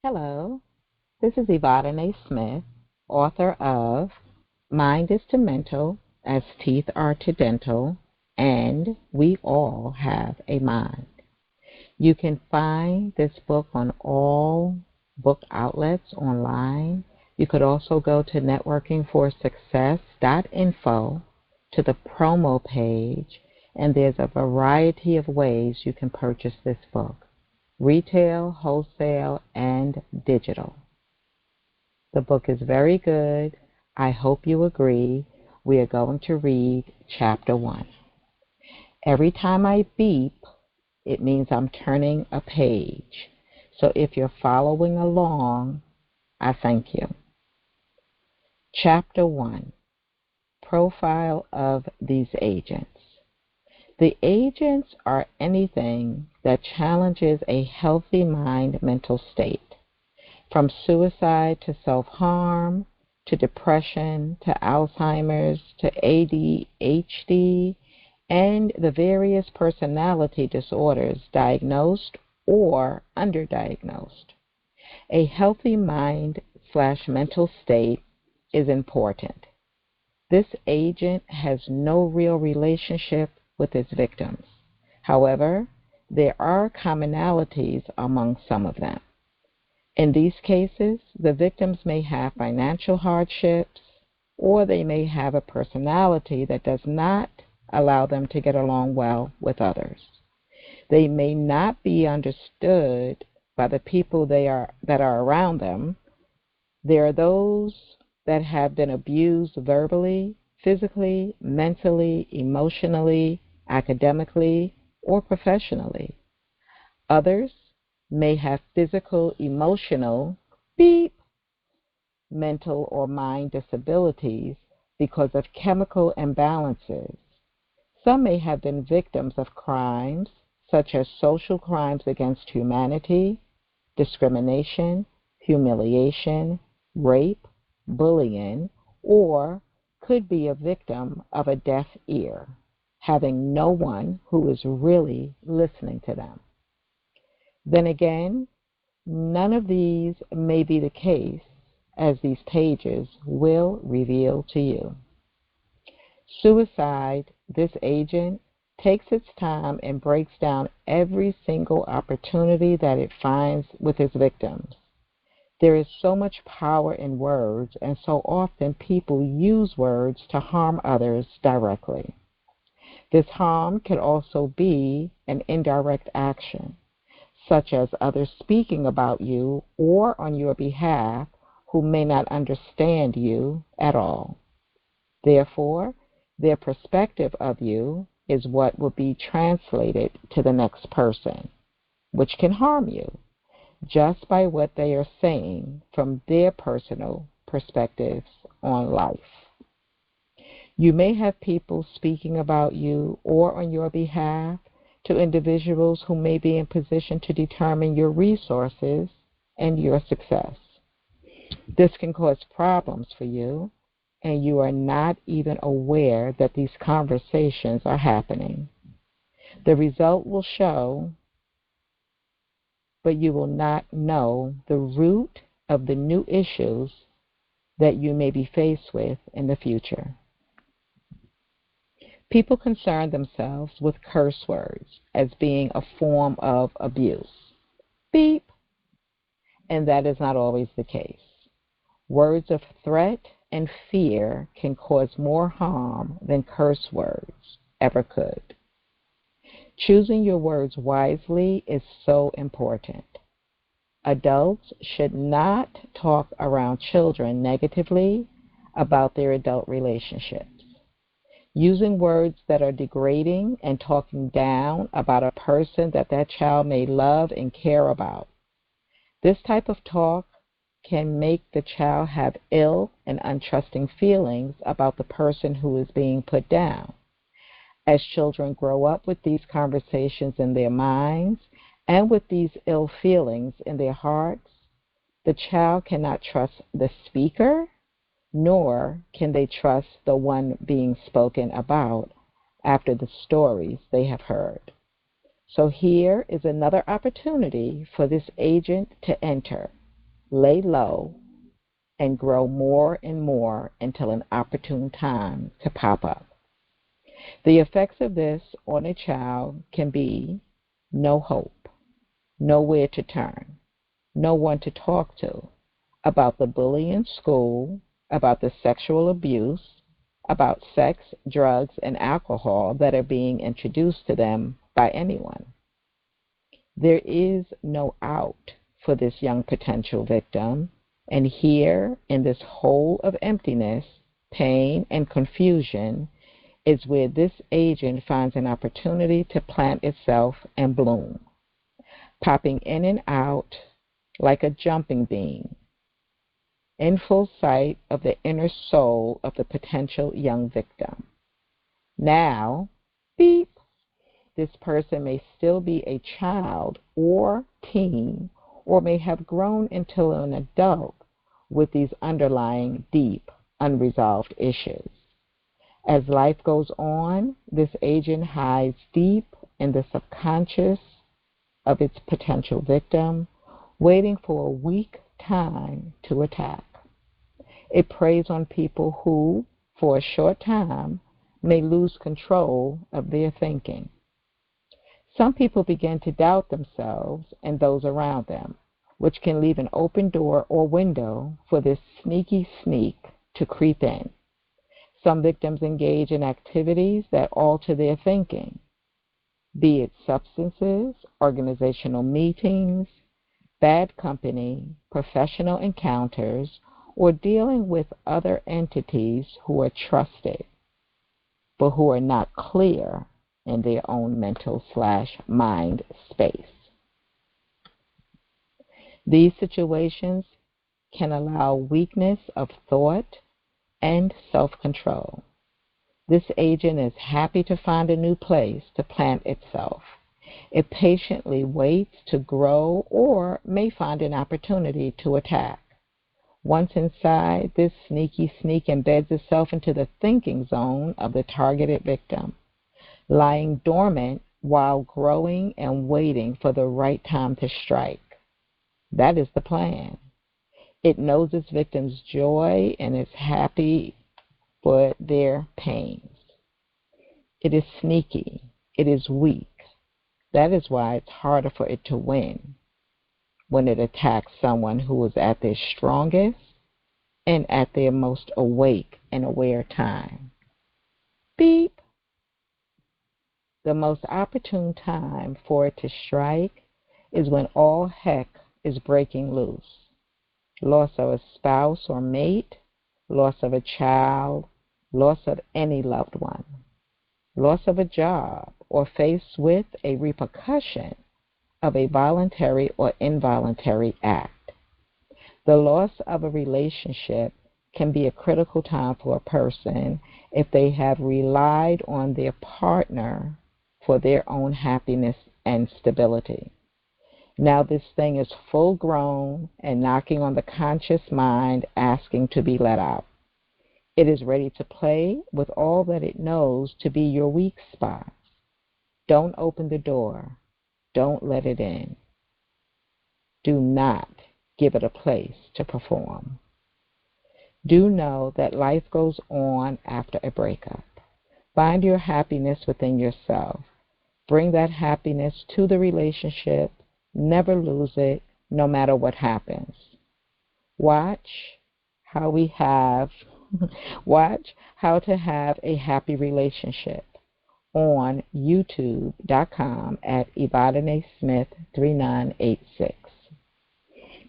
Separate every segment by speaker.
Speaker 1: Hello, this is Yvonne Smith, author of Mind is to Mental as Teeth Are to Dental, and We All Have a Mind. You can find this book on all book outlets online. You could also go to networkingforsuccess.info to the promo page, and there's a variety of ways you can purchase this book: retail, wholesale, and digital. The book is very good. I hope you agree. We are going to read Chapter 1. Every time I beep, it means I'm turning a page. So if you're following along, I thank you. Chapter 1. Profile of these agents. The agents are anything that challenges a healthy mind mental state, from suicide to self-harm, to depression, to Alzheimer's, to ADHD, and the various personality disorders diagnosed or underdiagnosed. A healthy mind/mental state is important. This agent has no real relationship with its victims. However, there are commonalities among some of them. In these cases, the victims may have financial hardships, or they may have a personality that does not allow them to get along well with others. They may not be understood by the people that are around them. There are those that have been abused verbally, physically, mentally, emotionally, academically, or professionally. Others may have physical, emotional, mental or mind disabilities because of chemical imbalances. Some may have been victims of crimes such as social crimes against humanity, discrimination, humiliation, rape, bullying, or could be a victim of a deaf ear, having no one who is really listening to them. Then again, none of these may be the case, as these pages will reveal to you. Suicide, this agent, takes its time and breaks down every single opportunity that it finds with its victims. There is so much power in words, and so often people use words to harm others directly. This harm can also be an indirect action, such as others speaking about you or on your behalf who may not understand you at all. Therefore, their perspective of you is what will be translated to the next person, which can harm you just by what they are saying from their personal perspectives on life. You may have people speaking about you or on your behalf to individuals who may be in position to determine your resources and your success. This can cause problems for you, and you are not even aware that these conversations are happening. The result will show, but you will not know the root of the new issues that you may be faced with in the future. People concern themselves with curse words as being a form of abuse. Beep. And that is not always the case. Words of threat and fear can cause more harm than curse words ever could. Choosing your words wisely is so important. Adults should not talk around children negatively about their adult relationships. Using words that are degrading and talking down about a person that child may love and care about. This type of talk can make the child have ill and untrusting feelings about the person who is being put down. As children grow up with these conversations in their minds and with these ill feelings in their hearts, the child cannot trust the speaker, nor can they trust the one being spoken about after the stories they have heard. So here is another opportunity for this agent to enter. lay low, and grow more and more until an opportune time to pop up. The effects of this on a child can be no hope, nowhere to turn, no one to talk to about the bullying in school, about the sexual abuse, about sex, drugs, and alcohol that are being introduced to them by anyone. There is no out for this young potential victim, and here, in this hole of emptiness, pain, and confusion, is where this agent finds an opportunity to plant itself and bloom, popping in and out like a jumping bean, in full sight of the inner soul of the potential young victim. Now, beep, this person may still be a child or teen, or may have grown into an adult with these underlying deep, unresolved issues. As life goes on, this agent hides deep in the subconscious of its potential victim, waiting for a weak time to attack. It preys on people who, for a short time, may lose control of their thinking. Some people begin to doubt themselves and those around them, which can leave an open door or window for this sneaky sneak to creep in. Some victims engage in activities that alter their thinking, be it substances, organizational meetings, bad company, professional encounters, or dealing with other entities who are trusted, but who are not clear in their own mental/mind space. These situations can allow weakness of thought and self-control. This agent is happy to find a new place to plant itself. It patiently waits to grow or may find an opportunity to attack. Once inside, this sneaky sneak embeds itself into the thinking zone of the targeted victim, lying dormant while growing and waiting for the right time to strike. That is the plan. It knows its victim's joy and is happy for their pains. It is sneaky. It is weak. That is why it's harder for it to win when it attacks someone who is at their strongest and at their most awake and aware time. Beep. The most opportune time for it to strike is when all heck is breaking loose. Loss of a spouse or mate, loss of a child, loss of any loved one, loss of a job, or faced with a repercussion of a voluntary or involuntary act. The loss of a relationship can be a critical time for a person if they have relied on their partner for their own happiness and stability. Now this thing is full grown and knocking on the conscious mind, asking to be let out. It is ready to play with all that it knows to be your weak spots. Don't open the door. Don't let it in. Do not give it a place to perform. Do know that life goes on after a breakup. Find your happiness within yourself. Bring that happiness to the relationship. Never lose it, no matter what happens. Watch how to have a happy relationship on youtube.com at Ibadane Smith 3986.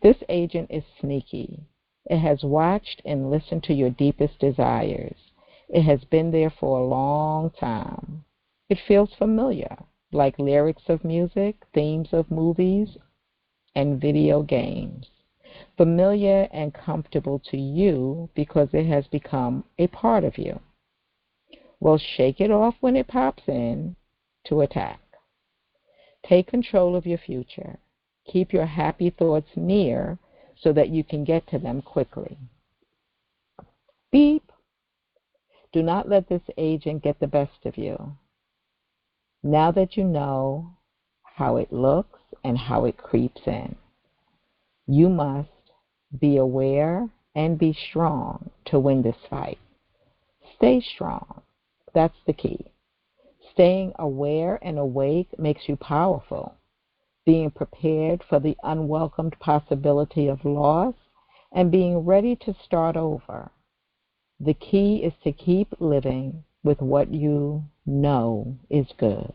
Speaker 1: This agent is sneaky. It has watched and listened to your deepest desires. It has been there for a long time. It feels familiar, like lyrics of music, themes of movies, and video games. Familiar and comfortable to you because it has become a part of you. Well, shake it off when it pops in to attack. Take control of your future. Keep your happy thoughts near so that you can get to them quickly. Beep. Do not let this agent get the best of you. Now that you know how it looks and how it creeps in, you must Be aware and be strong to win this fight. Stay strong. That's the key. Staying aware and awake makes you powerful. Being prepared for the unwelcomed possibility of loss and being ready to start over. The key is to keep living with what you know is good.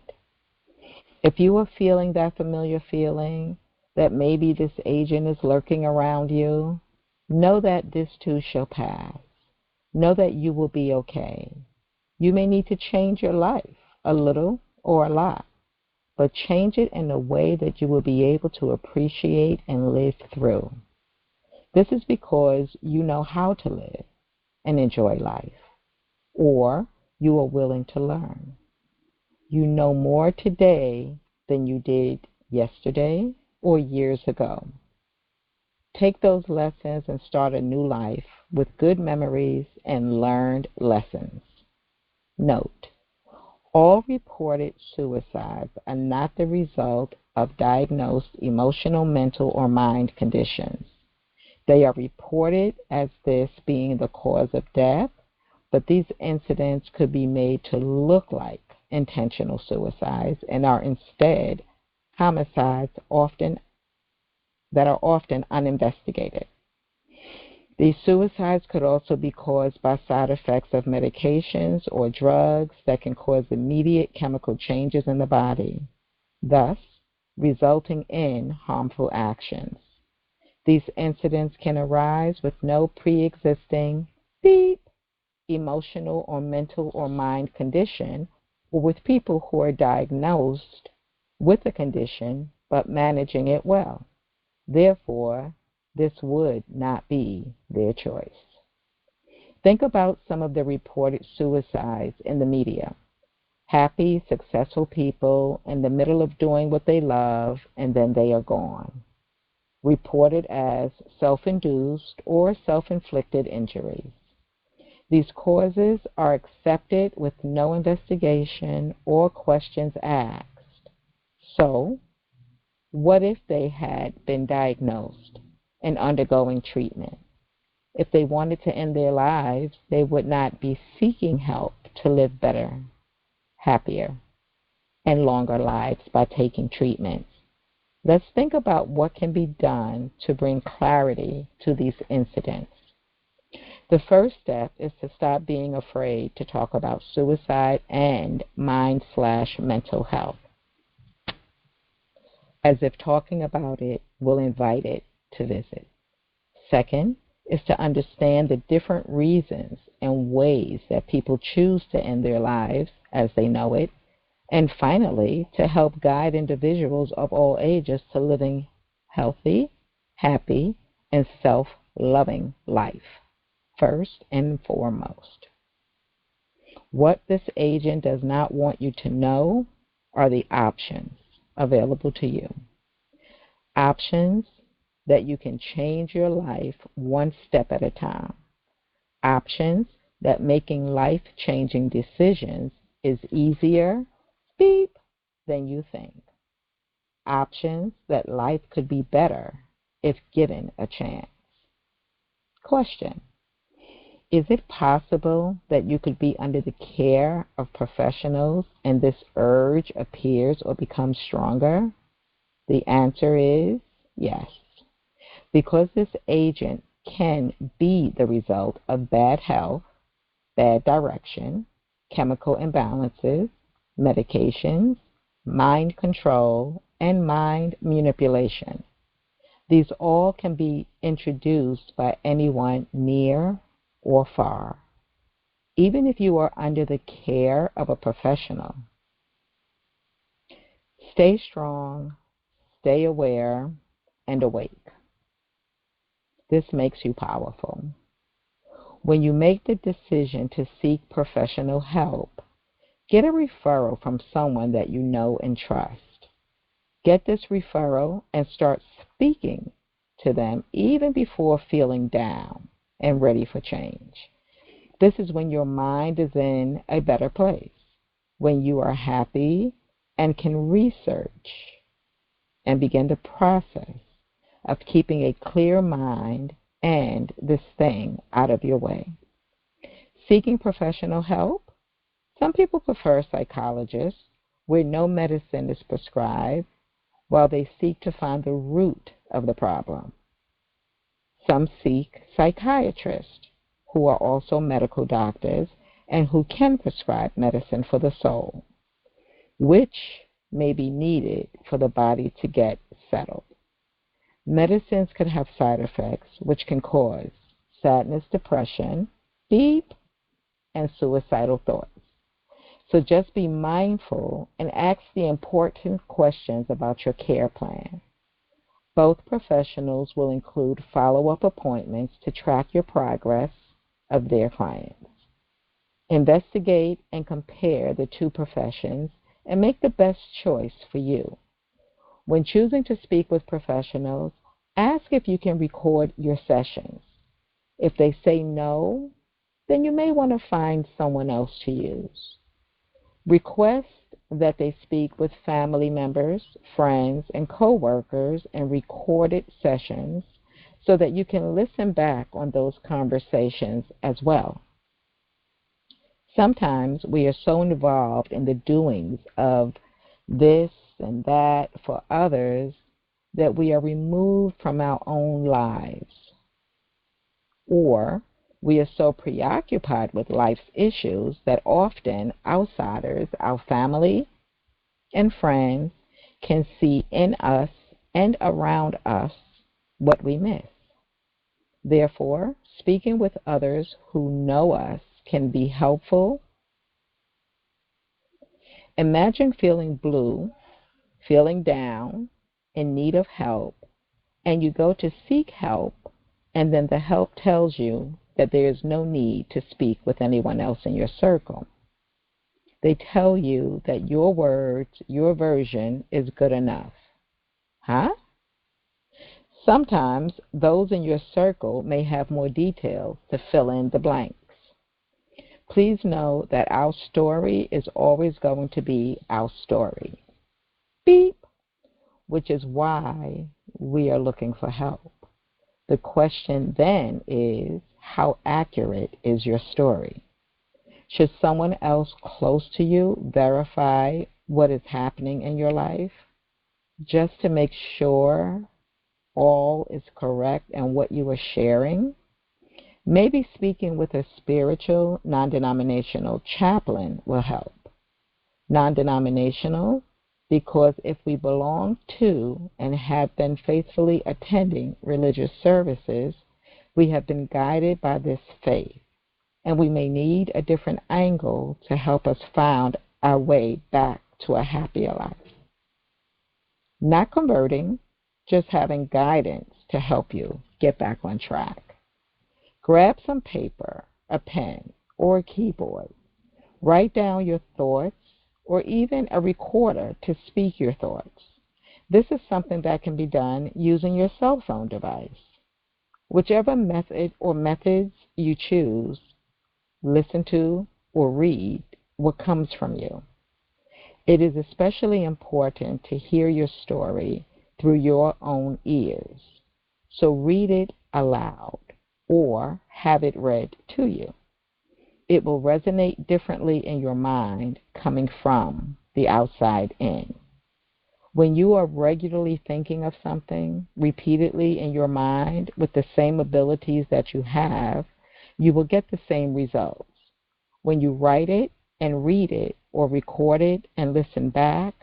Speaker 1: If you are feeling that familiar feeling that maybe this agent is lurking around you, know that this too shall pass. Know that you will be okay. You may need to change your life a little or a lot, but change it in a way that you will be able to appreciate and live through. This is because you know how to live and enjoy life, or you are willing to learn. You know more today than you did yesterday or years ago. Take those lessons and start a new life with good memories and learned lessons. Note, all reported suicides are not the result of diagnosed emotional, mental, or mind conditions. They are reported as this being the cause of death, but these incidents could be made to look like intentional suicides and are instead homicides that are often uninvestigated. These suicides could also be caused by side effects of medications or drugs that can cause immediate chemical changes in the body, thus resulting in harmful actions. These incidents can arise with no pre-existing emotional or mental or mind condition, or with people who are diagnosed with a condition but managing it well. Therefore, this would not be their choice. Think about some of the reported suicides in the media. Happy, successful people in the middle of doing what they love, and then they are gone. Reported as self-induced or self-inflicted injuries. These causes are accepted with no investigation or questions asked. So, what if they had been diagnosed and undergoing treatment? If they wanted to end their lives, they would not be seeking help to live better, happier, and longer lives by taking treatments. Let's think about what can be done to bring clarity to these incidents. The first step is to stop being afraid to talk about suicide and mind/mental health, as if talking about it will invite it to visit. Second is to understand the different reasons and ways that people choose to end their lives as they know it. And finally, to help guide individuals of all ages to living healthy, happy, and self-loving life, first and foremost. What this agent does not want you to know are the options available to you. Options that you can change your life one step at a time. Options that making life-changing decisions is easier, than you think. Options that life could be better if given a chance. Question: is it possible that you could be under the care of professionals and this urge appears or becomes stronger? The answer is yes, because this agent can be the result of bad health, bad direction, chemical imbalances, medications, mind control, and mind manipulation. These all can be introduced by anyone near or far, even if you are under the care of a professional. Stay strong, stay aware, and awake. This makes you powerful. When you make the decision to seek professional help, get a referral from someone that you know and trust. Get this referral and start speaking to them even before feeling down and ready for change. This is when your mind is in a better place, when you are happy and can research and begin the process of keeping a clear mind and this thing out of your way. Seeking professional help? Some people prefer psychologists, where no medicine is prescribed, while they seek to find the root of the problem. Some seek psychiatrists, who are also medical doctors and who can prescribe medicine for the soul, which may be needed for the body to get settled. Medicines can have side effects which can cause sadness, depression, deep, and suicidal thoughts. So just be mindful and ask the important questions about your care plan. Both professionals will include follow-up appointments to track your progress of their clients. Investigate and compare the two professions and make the best choice for you. When choosing to speak with professionals, ask if you can record your sessions. If they say no, then you may want to find someone else to use. Request that they speak with family members, friends, and co-workers in recorded sessions so that you can listen back on those conversations as well. Sometimes we are so involved in the doings of this and that for others that we are removed from our own lives. Or we are so preoccupied with life's issues that often outsiders, our family and friends, can see in us and around us what we miss. Therefore, speaking with others who know us can be helpful. Imagine feeling blue, feeling down, in need of help, and you go to seek help, and then the help tells you that there is no need to speak with anyone else in your circle. They tell you that your words, your version is good enough. Huh? Sometimes those in your circle may have more details to fill in the blanks. Please know that our story is always going to be our story. Beep. Which is why we are looking for help. The question then is, how accurate is your story? Should someone else close to you verify what is happening in your life just to make sure all is correct and what you are sharing? Maybe speaking with a spiritual, non-denominational chaplain will help. Non-denominational, because if we belong to and have been faithfully attending religious services, we have been guided by this faith, and we may need a different angle to help us find our way back to a happier life. Not converting, just having guidance to help you get back on track. Grab some paper, a pen, or a keyboard. Write down your thoughts, or even a recorder to speak your thoughts. This is something that can be done using your cell phone device. Whichever method or methods you choose, listen to or read what comes from you. It is especially important to hear your story through your own ears. So read it aloud or have it read to you. It will resonate differently in your mind coming from the outside in. When you are regularly thinking of something repeatedly in your mind with the same abilities that you have, you will get the same results. When you write it and read it or record it and listen back,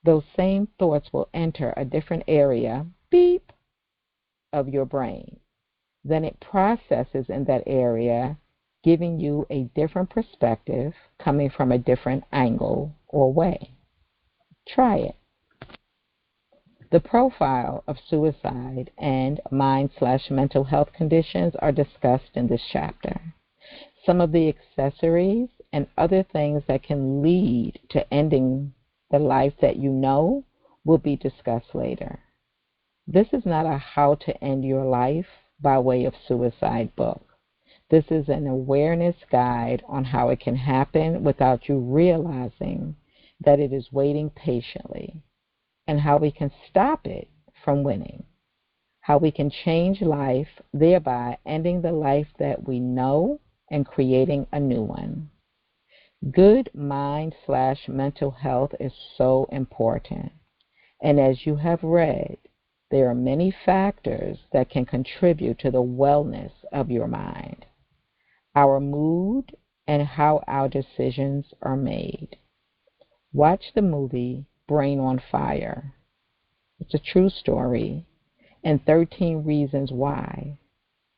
Speaker 1: those same thoughts will enter a different area, beep, of your brain. Then it processes in that area, giving you a different perspective coming from a different angle or way. Try it. The profile of suicide and mind/mental health conditions are discussed in this chapter. Some of the accessories and other things that can lead to ending the life that you know will be discussed later. This is not a how to end your life by way of suicide book. This is an awareness guide on how it can happen without you realizing that it is waiting patiently, and how we can stop it from winning. how we can change life, thereby ending the life that we know and creating a new one. Good mind/mental health is so important. And as you have read, there are many factors that can contribute to the wellness of your mind. Our mood and how our decisions are made. Watch the movie Brain on Fire. It's a true story, and 13 Reasons Why,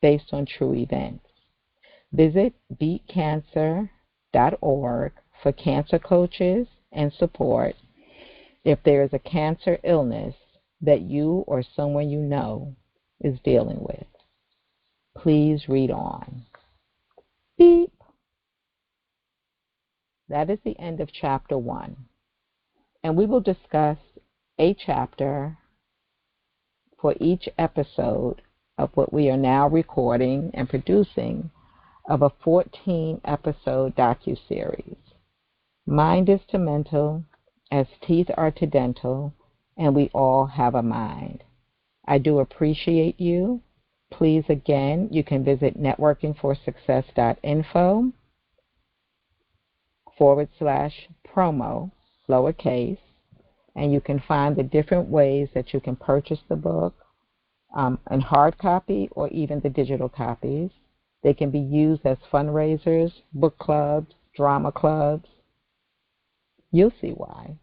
Speaker 1: based on true events. Visit beatcancer.org for cancer coaches and support if there is a cancer illness that you or someone you know is dealing with. Please read on. Beep. That is the end of chapter 1. And we will discuss a chapter for each episode of what we are now recording and producing of a 14-episode docuseries. Mind is to mental, as teeth are to dental, and we all have a mind. I do appreciate you. Please, again, you can visit networkingforsuccess.info/promo, lowercase, and you can find the different ways that you can purchase the book in hard copy or even the digital copies. They can be used as fundraisers, book clubs, drama clubs. You'll see why.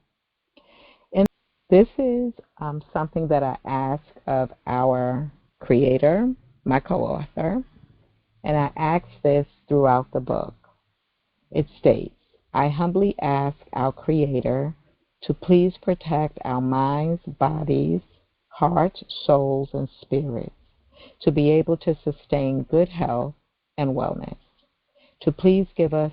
Speaker 1: And this is something that I ask of our creator, my co-author, and I ask this throughout the book. It states, I humbly ask our creator to please protect our minds, bodies, hearts, souls, and spirits to be able to sustain good health and wellness, to please give us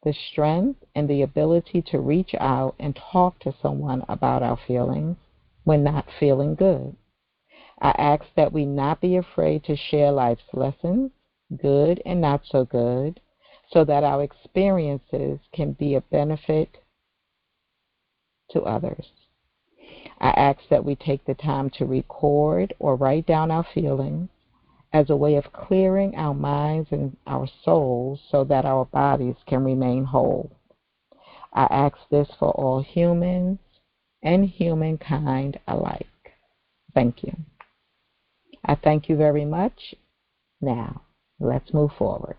Speaker 1: the strength and the ability to reach out and talk to someone about our feelings when not feeling good. I ask that we not be afraid to share life's lessons, good and not so good, so that our experiences can be a benefit to others. I ask that we take the time to record or write down our feelings as a way of clearing our minds and our souls so that our bodies can remain whole. I ask this for all humans and humankind alike. Thank you. I thank you very much. Now, let's move forward.